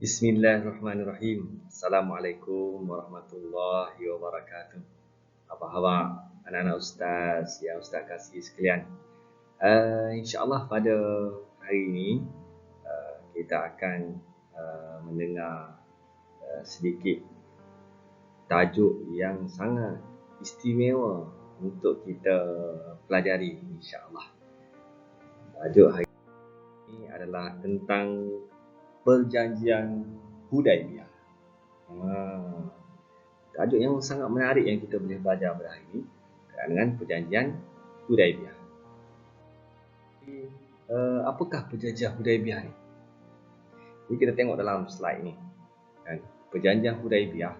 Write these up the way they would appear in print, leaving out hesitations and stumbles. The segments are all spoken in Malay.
Bismillahirrahmanirrahim. Assalamualaikum warahmatullahi wabarakatuh. Apa khabar anak-anak ustaz yang ustaz kasih sekalian? InsyaAllah pada hari ini kita akan mendengar sedikit tajuk yang sangat istimewa untuk kita pelajari, insyaAllah. Tajuk hari ini adalah tentang Perjanjian Hudaibiyah. Tajuk yang sangat menarik yang kita boleh belajar pada hari ini dengan Perjanjian Hudaibiyah. Apakah Perjanjian Hudaibiyah ni? Jadi kita tengok dalam slide ni. Perjanjian Hudaibiyah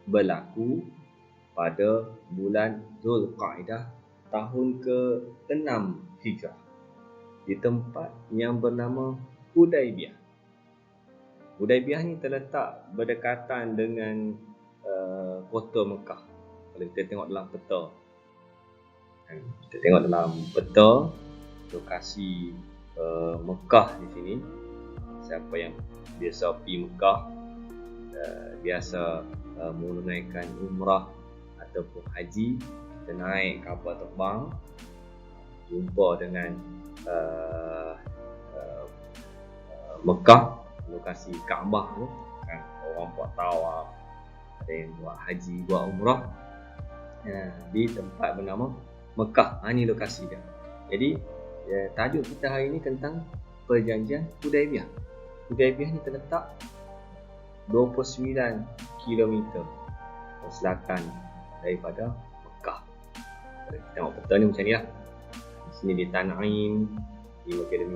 berlaku pada bulan Zulqa'dah tahun ke-6 Hijrah di tempat yang bernama Hudaibiyah. Hudaibiyah ni terletak berdekatan dengan kota Mekah. Kalau kita tengok dalam peta, lokasi Mekah di sini. Siapa yang biasa pergi Mekah, biasa menunaikan umrah ataupun haji, kita naik kapal terbang, jumpa dengan Mekah, lokasi Kaabah tu kan, orang buat tawaf, ada yang buat haji, buat umrah di tempat bernama Mekah. Ini lokasi dia. Jadi tajuk kita hari ini tentang Perjanjian Hudaibiyah. Hudaibiyah ni terletak 29 km ke selatan daripada Mekah. Kalau kita tengok peta ni macam ni lah. Di sini di Tan'im 5 km,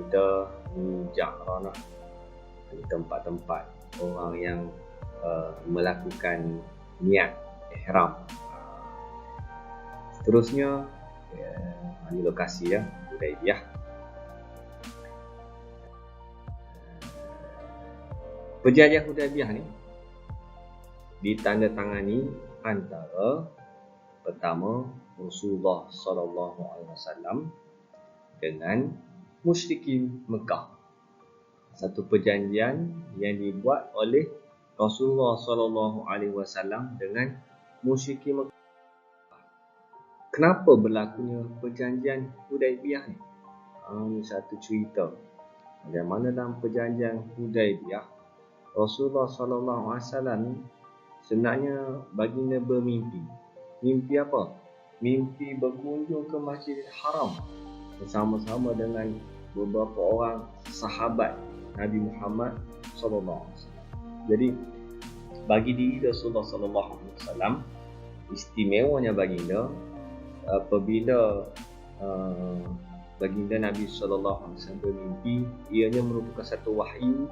ni Ja'ranah, di tempat-tempat orang yang melakukan niat ihram. Seterusnya ini lokasi ya, Hudaibiyah. Perjanjian Hudaibiyah ni ditandatangani antara pertama Rasulullah sallallahu alaihi wasallam dengan musyrikin Mekah. Satu perjanjian yang dibuat oleh Rasulullah sallallahu alaihi wasallam dengan musyrikin Mekah. Kenapa berlakunya perjanjian Hudaibiyah ni? Ini satu cerita. Bagaimana dalam perjanjian Hudaibiyah, Rasulullah sallallahu alaihi wasallam sebenarnya baginda bermimpi. Mimpi apa? Mimpi berkunjung ke Masjidil Haram bersama-sama dengan beberapa orang sahabat Nabi Muhammad sallallahu alaihi wasallam. Jadi bagi diri Rasulullah sallallahu alaihi wasallam, istimewanya baginda apabila baginda Nabi sallallahu alaihi wasallam bermimpi, ianya merupakan satu wahyu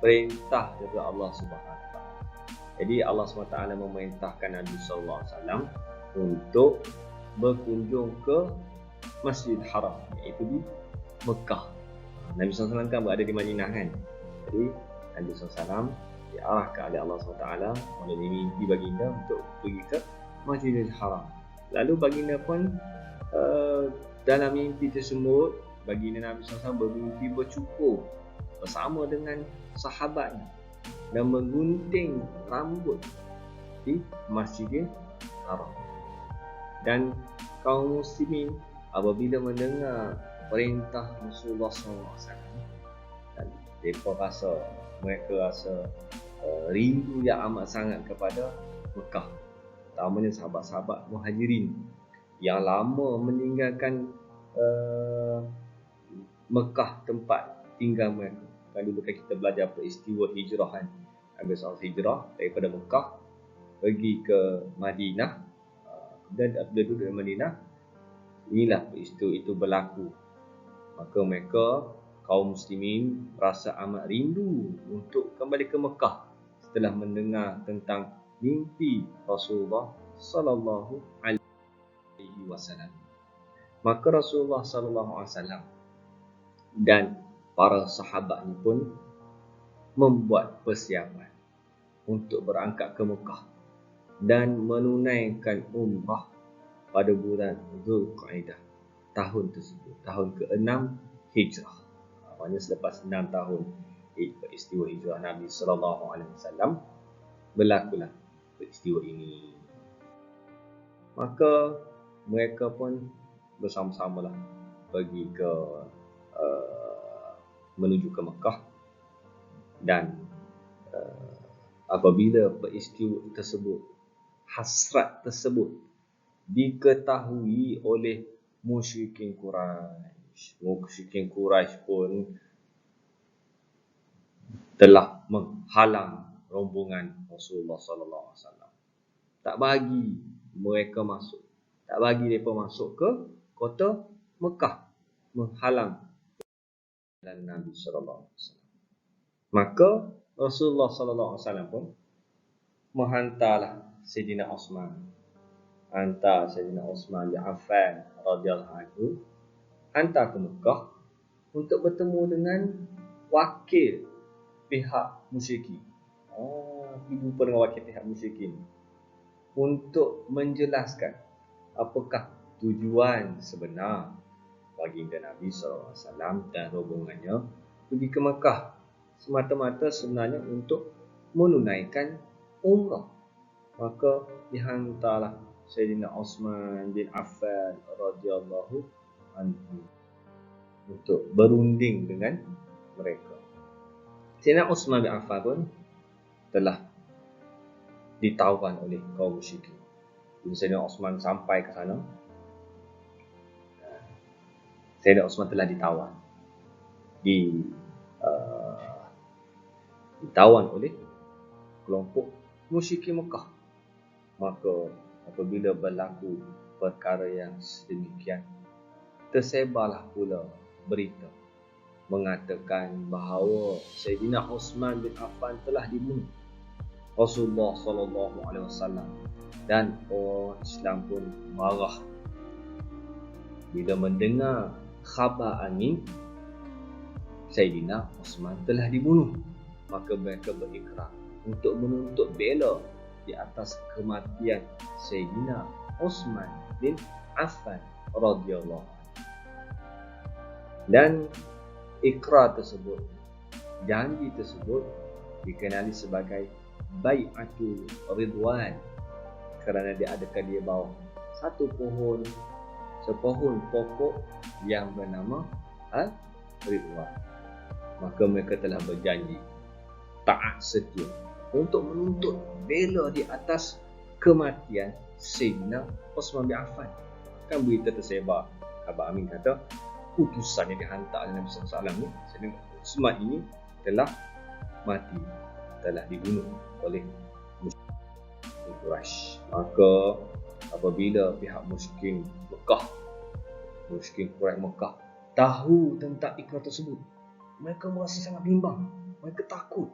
perintah daripada Allah Subhanahu Wa Taala. Jadi Allah Subhanahu Wa Taala memerintahkan Nabi sallallahu alaihi wasallam untuk berkunjung ke Masjidil Haram, iaitu di Mekah. Nabi SAW kan berada di Madinah kan. Jadi Nabi SAW diarahkan oleh Allah SWT melalui mimpi baginda untuk pergi ke Masjidil Haram. Lalu baginda pun dalam mimpi tersebut, baginda Nabi SAW bermimpi bercukur bersama dengan sahabatnya dan menggunting rambut di Masjidil Haram. Dan kaum muslimin apabila mendengar perintah Rasulullah SAW, dan mereka rasa rindu yang amat sangat kepada Mekah, terutamanya sahabat-sahabat Muhajirin yang lama meninggalkan Mekah, tempat tinggal mereka. Kan dulu kita belajar peristiwa hijrah kan, Nabi SAW hijrah daripada Mekah pergi ke Madinah, dan apabila duduk di Madinah, inilah peristiwa itu berlaku. Maka mereka kaum muslimin rasa amat rindu untuk kembali ke Mekah setelah mendengar tentang mimpi Rasulullah sallallahu alaihi wasallam. Maka Rasulullah sallallahu alaihi wasallam dan para sahabatnya pun membuat persiapan untuk berangkat ke Mekah dan menunaikan umrah pada bulan Zulqa'dah tahun tersebut, tahun ke-6 Hijrah. Maksudnya selepas 6 tahun peristiwa hijrah Nabi sallallahu alaihi wasallam, berlakulah peristiwa ini. Maka mereka pun bersama-samalah pergi ke menuju ke Mekah, dan apabila peristiwa tersebut, hasrat tersebut diketahui oleh musyrikin Quraisy pun telah menghalang rombongan Rasulullah sallallahu alaihi wasallam. Tak bagi mereka masuk. Tak bagi mereka masuk ke kota Mekah, menghalang jalan Nabi sallallahu alaihi wasallam. Maka Rasulullah sallallahu alaihi wasallam pun menghantarlah Sayyidina Osman. Hantar Sayyidina Osman bin Affan radhiyallahu anhu hantar ke Mekah untuk bertemu dengan wakil pihak musyrikin. Jumpa dengan wakil pihak musyrikin untuk menjelaskan apakah tujuan sebenar baginda Nabi SAW dan rombongannya pergi ke Mekah. Semata-mata sebenarnya untuk menunaikan umrah. Maka dihantarlah Sayyidina Osman bin Affan radhiyallahu anhu untuk berunding dengan mereka. Sayyidina Osman bin Affan pun telah ditawan oleh kaum musyrikin. Bila Sayyidina Osman sampai ke sana, Sayyidina Osman telah ditawan. Ditawan oleh kelompok musyrikin Mekah. Maka apabila berlaku perkara yang sedemikian, tersebarlah pula berita mengatakan bahawa Sayyidina Osman bin Affan telah dibunuh Rasulullah sallallahu alaihi wasallam, dan orang Islam pun marah bila mendengar khabar ini Sayyidina Osman telah dibunuh. Maka mereka berikrar untuk menuntut bela di atas kematian Sayyidina Osman bin Affan radhiyallahu anhu. Dan ikrar tersebut, janji tersebut dikenali sebagai Bai'atul Ridwan, kerana dia adakan dia bawa sepohon pokok yang bernama Al-Ridwan. Maka mereka telah berjanji taat setia untuk menuntut bela di atas kematian Sayyidina Osman bin Affan. Kan berita tersebar, Abang Amin kata utusan yang dihantar oleh Nabi SAW ni, Sayyidina Osman ini telah mati, telah dibunuh oleh musyrikin Quraisy. Maka apabila pihak musyrikin Quraisy Mekah tahu tentang ikrar tersebut, mereka merasa sangat bimbang. Mereka takut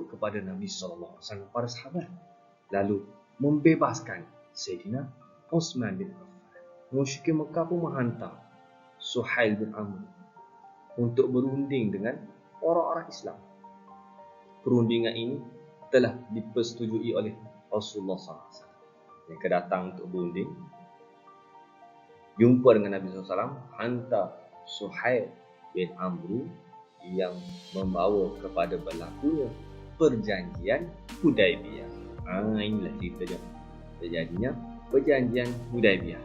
kepada Nabi SAW, para sahabat. Lalu membebaskan Sayyidina Osman bin Affan. Musyrikin Mekah pun menghantar Suhail bin Amr untuk berunding dengan orang-orang Islam. Perundingan ini telah dipersetujui oleh Rasulullah SAW. Mereka datang untuk berunding, jumpa dengan Nabi SAW, hantar Suhail bin Amr yang membawa kepada berlakunya perjanjian Hudaibiyah. Inilah ceritanya. Terjadinya perjanjian Hudaibiyah.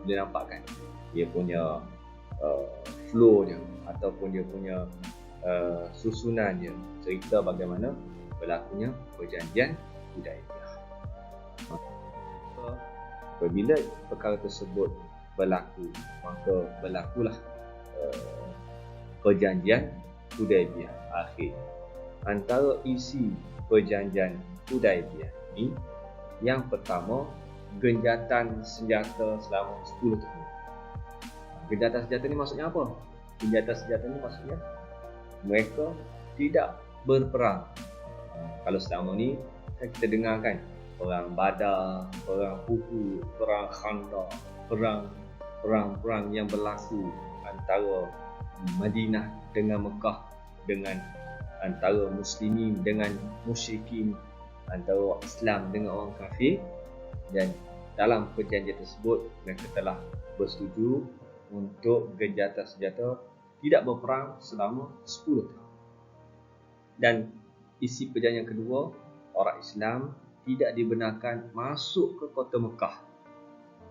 Dia nampak kan dia punya flow dia, ataupun dia punya susunan dia, cerita bagaimana berlakunya perjanjian Hudaibiyah. Apabila perkara tersebut berlaku, maka berlakulah perjanjian Hudaibiyah akhir. Antara isi perjanjian Hudaibiyah ini, yang pertama, genjatan senjata selama 10 tahun. Genjatan senjata ni maksudnya apa? Genjatan senjata ni maksudnya mereka tidak berperang. Kalau selama ni kan kita dengar kan, perang Badar, perang Uhud, perang Khandaq, perang yang berlaku antara Madinah dengan Mekah, dengan antara muslimin dengan musyrikin, antara Islam dengan orang kafir. Dan dalam perjanjian tersebut mereka telah bersetuju untuk genjatan senjata tidak berperang selama 10 tahun. Dan isi perjanjian kedua, orang Islam tidak dibenarkan masuk ke kota Mekah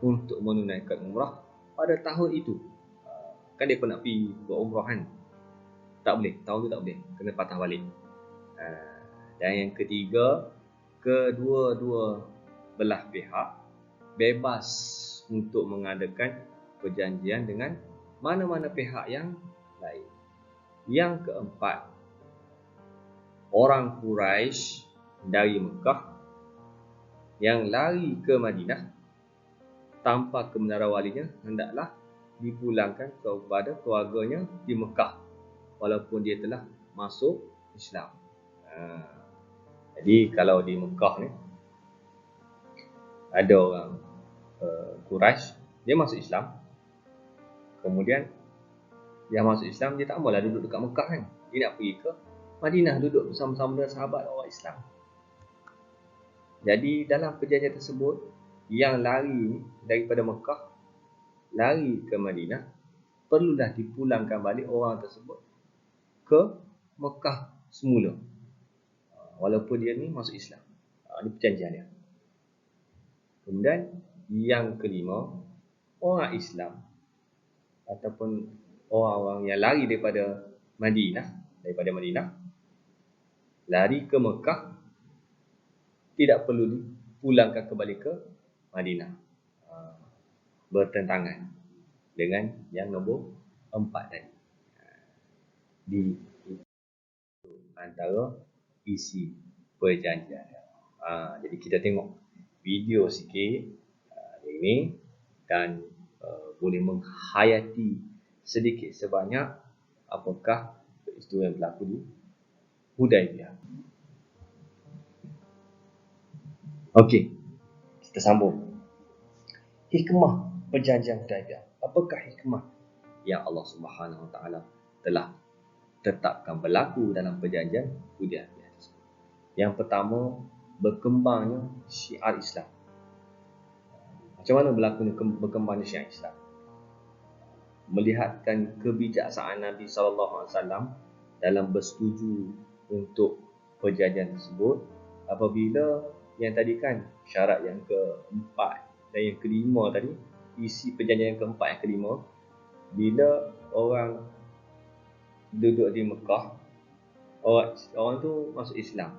untuk menunaikan umrah pada tahun itu. Kan dia pun nak pergi buat umrah kan, tak boleh, tahun tu tak boleh, kena patah balik. Dan yang ketiga, kedua-dua belah pihak bebas untuk mengadakan perjanjian dengan mana-mana pihak yang lain. Yang keempat, orang Quraisy dari Mekah yang lari ke Madinah tanpa kebenaran walinya hendaklah dipulangkan kepada keluarganya di Mekah walaupun dia telah masuk Islam. Jadi kalau di Mekah ni ada orang Quraisy, dia masuk Islam, kemudian dia masuk Islam, dia tak maulah duduk dekat Mekah kan, dia nak pergi ke Madinah duduk bersama-sama dengan sahabat orang Islam. Jadi dalam perjanjian tersebut, yang lari daripada Mekah lari ke Madinah, perlulah dipulangkan balik orang tersebut ke Mekah semula walaupun dia ni masuk Islam. Ini perjanjian dia. Kemudian yang kelima, orang Islam ataupun orang-orang yang lari daripada Madinah lari ke Mekah tidak perlu dipulangkan kembali ke Madinah. Bertentangan dengan yang nombor 4 tadi. Di antara isi perjanjian. Jadi kita tengok video sikit ini dan boleh menghayati sedikit sebanyak apakah peristiwa yang berlaku di Hudaibiyah. Okey, kita sambung. Hikmah perjanjian Hudaibiyah. Apakah hikmah yang Allah Subhanahu Wa Taala telah tetapkan berlaku dalam perjanjian Hudaibiyah? Yang pertama, berkembangnya syiar Islam. Macam mana berkembangnya syiar Islam? Melihatkan kebijaksanaan Nabi SAW dalam bersetuju untuk perjanjian tersebut. Apabila yang tadi kan syarat yang keempat dan yang kelima tadi, isi perjanjian yang keempat yang kelima, bila orang duduk di Mekah, orang tu masuk Islam,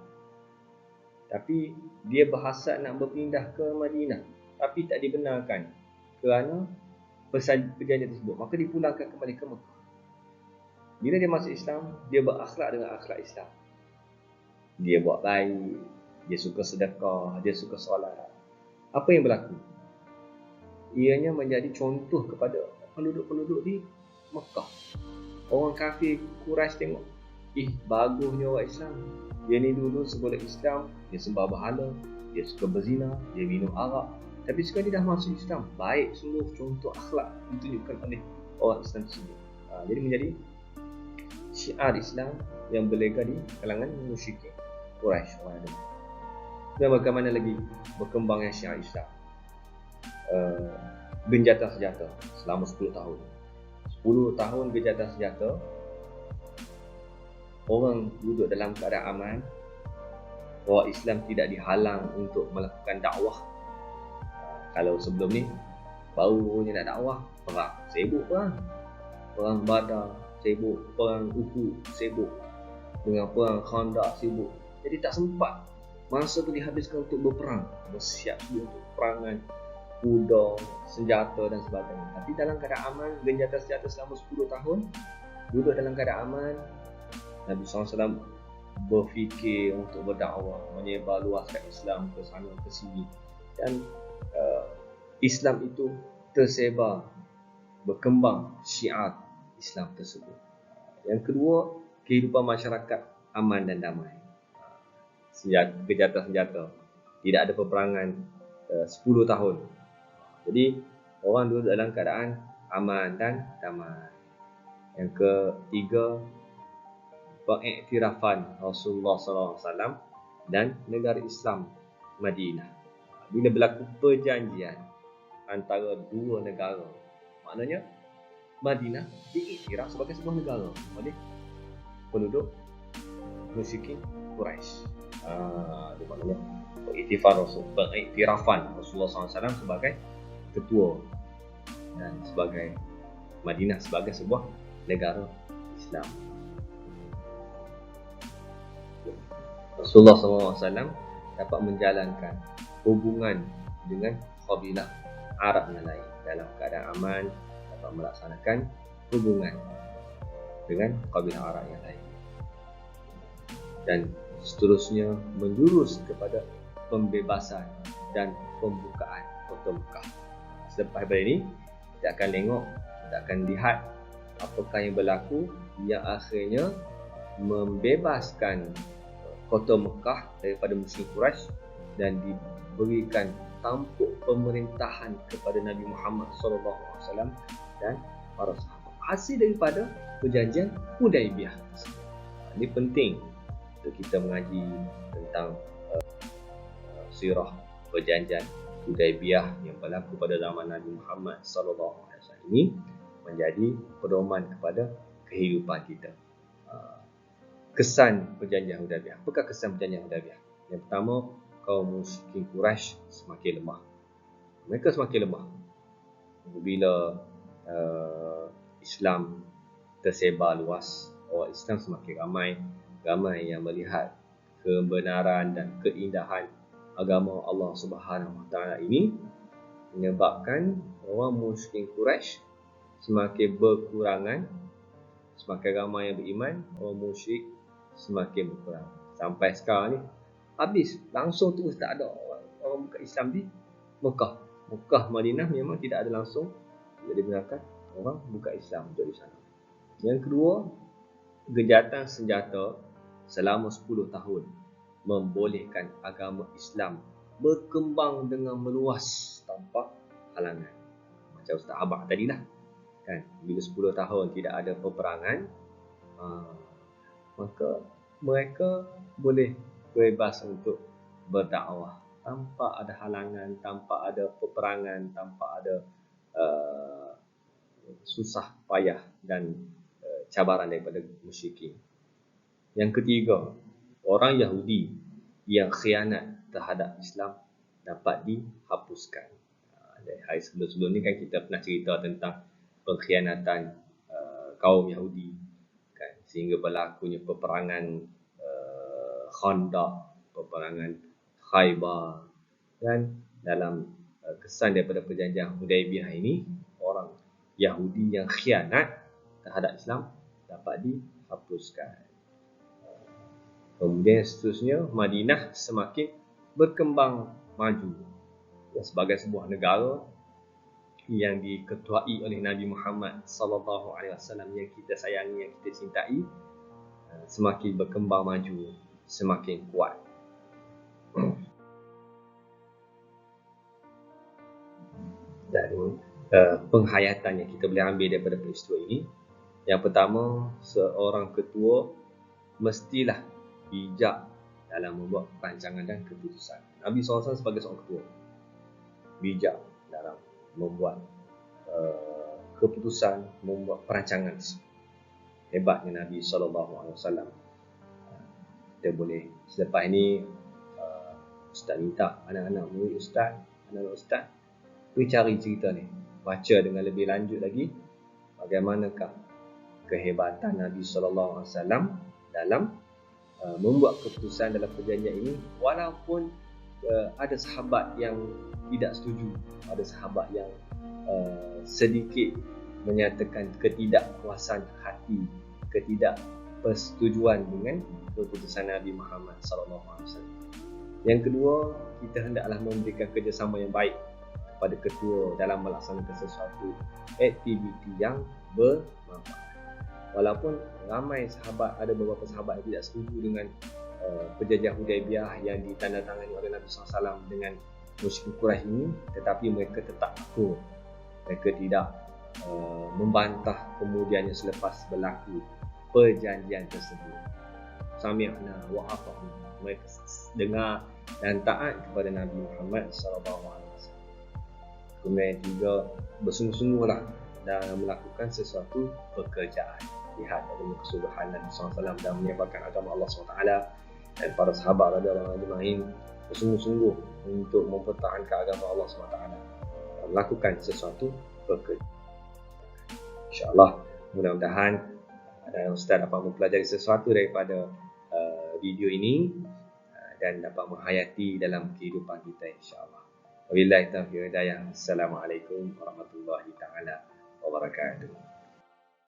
tapi dia berhasad nak berpindah ke Madinah, tapi tak dibenarkan kerana perjanjian tersebut, maka dipulangkan kembali ke Mekah. Bila dia masuk Islam, dia berakhlak dengan akhlak Islam. Dia buat baik, dia suka sedekah, dia suka solat. Apa yang berlaku? Ianya menjadi contoh kepada penduduk-penduduk di Mekah. Orang kafir Quraisy tengok, bagusnya orang Islam. Dia ni dulu sebelum Islam, dia sembah berhala, dia suka berzina, dia minum arak. Tapi sekarang dia dah masuk Islam. Baik sungguh contoh akhlak ditunjukkan oleh orang Islam tersebut. Jadi menjadi syiar Islam yang berlega di kalangan musyrikin Quraisy orang ada. Dan bagaimana lagi berkembangnya syiar Islam? Genjatan senjata selama 10 tahun. 10 tahun genjatan senjata. Orang duduk dalam keadaan aman. Orang Islam tidak dihalang untuk melakukan dakwah. Kalau sebelum ni barunya nak dakwah, perang, sibuk perang. Perang Badar, sibuk. Perang Uhud, sibuk. Dengan perang Khandaq, sibuk. Jadi tak sempat. Masa tu dihabiskan untuk berperang, bersiap untuk perangan, kuda, senjata dan sebagainya. Tapi dalam keadaan aman, genjatan senjata selama 10 tahun, duduk dalam keadaan aman, Nabi SAW berfikir untuk berdakwah, menyebar luaskan Islam ke sana ke sini, dan Islam itu tersebar, berkembang syiar Islam tersebut. Yang kedua, kehidupan masyarakat aman dan damai. Genjatan senjata, tidak ada peperangan 10 tahun. Jadi orang duduk dalam keadaan aman dan damai. Yang ketiga, pengiktirafan Rasulullah SAW dan negara Islam Madinah. Bila berlaku perjanjian antara dua negara, maknanya Madinah diiktiraf sebagai sebuah negara oleh penduduk musyrikin Quraisy. Di maknanya pengiktirafan Rasulullah SAW sebagai ketua dan sebagai Madinah sebagai sebuah negara Islam. Rasulullah SAW dapat menjalankan hubungan dengan kabilah Arab yang lain dalam keadaan aman, dapat melaksanakan hubungan dengan kabilah Arab yang lain, dan seterusnya menjurus kepada pembebasan dan pembukaan kota Mekah. Selepas daripada ini, kita akan tengok, kita akan lihat apakah yang berlaku yang akhirnya membebaskan kota Mekah daripada musyrik Quraisy dan diberikan tampuk pemerintahan kepada Nabi Muhammad SAW dan para sahabat. Hasil daripada perjanjian Hudaibiyah. Ini penting untuk kita mengaji tentang sirah perjanjian Hudaibiyah yang berlaku pada zaman Nabi Muhammad SAW ini menjadi pedoman kepada kehidupan kita. Kesan perjanjian Hudaibiyah. Apakah kesan perjanjian Hudaibiyah? Yang pertama, kaum musyrikin Quraisy semakin lemah. Mereka semakin lemah apabila Islam tersebar luas. Orang Islam semakin ramai yang melihat kebenaran dan keindahan agama Allah Subhanahu Wa Taala ini, menyebabkan orang musyrikin Quraisy semakin berkurangan, semakin ramai yang beriman, orang musyrik semakin berkurang. Sampai sekarang ni habis, langsung terus tak ada orang buka Islam di Mekah. Mekah, Madinah memang tidak ada langsung jadi benarkan orang buka Islam untuk di sana. Yang kedua, gejatan senjata selama 10 tahun membolehkan agama Islam berkembang dengan meluas tanpa halangan. Macam Ustaz Abah tadilah, kan, bila 10 tahun tidak ada peperangan, maka mereka boleh bebas untuk berdakwah tanpa ada halangan, tanpa ada peperangan, tanpa ada susah payah dan cabaran daripada musyrikin. Yang ketiga, orang Yahudi yang khianat terhadap Islam dapat dihapuskan. Dari hari sebelum-sebelum ni kan kita pernah cerita tentang pengkhianatan kaum Yahudi, kan, sehingga berlakunya peperangan Khandaq, peperangan Khaybar, dan dalam kesan daripada perjanjian Hudaibiyah ini, orang Yahudi yang khianat terhadap Islam dapat dihapuskan. Kemudian seterusnya, Madinah semakin berkembang maju sebagai sebuah negara yang diketuai oleh Nabi Muhammad SAW yang kita sayangi, yang kita cintai, semakin berkembang maju, semakin kuat. Dan penghayatan yang kita boleh ambil daripada peristiwa ini, yang pertama, seorang ketua mestilah bijak dalam membuat perancangan dan keputusan. Nabi SAW sebagai seorang ketua bijak dalam membuat keputusan, membuat perancangan. Hebatnya Nabi SAW. Kita boleh selepas ini Ustaz minta anak-anak murid Ustaz, anak-anak Ustaz, pergi cari cerita ni, baca dengan lebih lanjut lagi bagaimanakah kehebatan Nabi SAW dalam membuat keputusan dalam perjanjian ini, walaupun ada sahabat yang tidak setuju, ada sahabat yang sedikit menyatakan ketidakpuasan hati, ketidakpersetujuan dengan keputusan Nabi Muhammad SAW. Yang kedua, kita hendaklah memberikan kerjasama yang baik kepada ketua dalam melaksanakan sesuatu aktiviti yang bermanfaat. Walaupun ramai sahabat, ada beberapa sahabat yang tidak setuju dengan perjanjian Hudaibiyah yang ditandatangani oleh Nabi SAW dengan musyrik Quraisy ini, tetapi mereka tetap akur. Mereka tidak membantah kemudiannya selepas berlaku perjanjian tersebut. Sami'na wa ata'na. Mereka dengar dan taat kepada Nabi Muhammad SAW. Kemudian yang tiga, bersungguh-sungguhlah dalam melakukan sesuatu pekerjaan. lihat bagaimana kesuluhan Nabi SAW dan menyebarkan agama Allah SWT, dan para sahabat radhiyallahu anhum bersungguh-sungguh untuk mempertahankan agama Allah SWT, melakukan sesuatu pekerjaan. InsyaAllah, mudah-mudahan dan Ustaz dapat mempelajari sesuatu daripada video ini dan dapat menghayati dalam kehidupan kita, insyaAllah. Wabillahi taufiq wal hidayah. Assalamualaikum warahmatullahi taala wabarakatuh.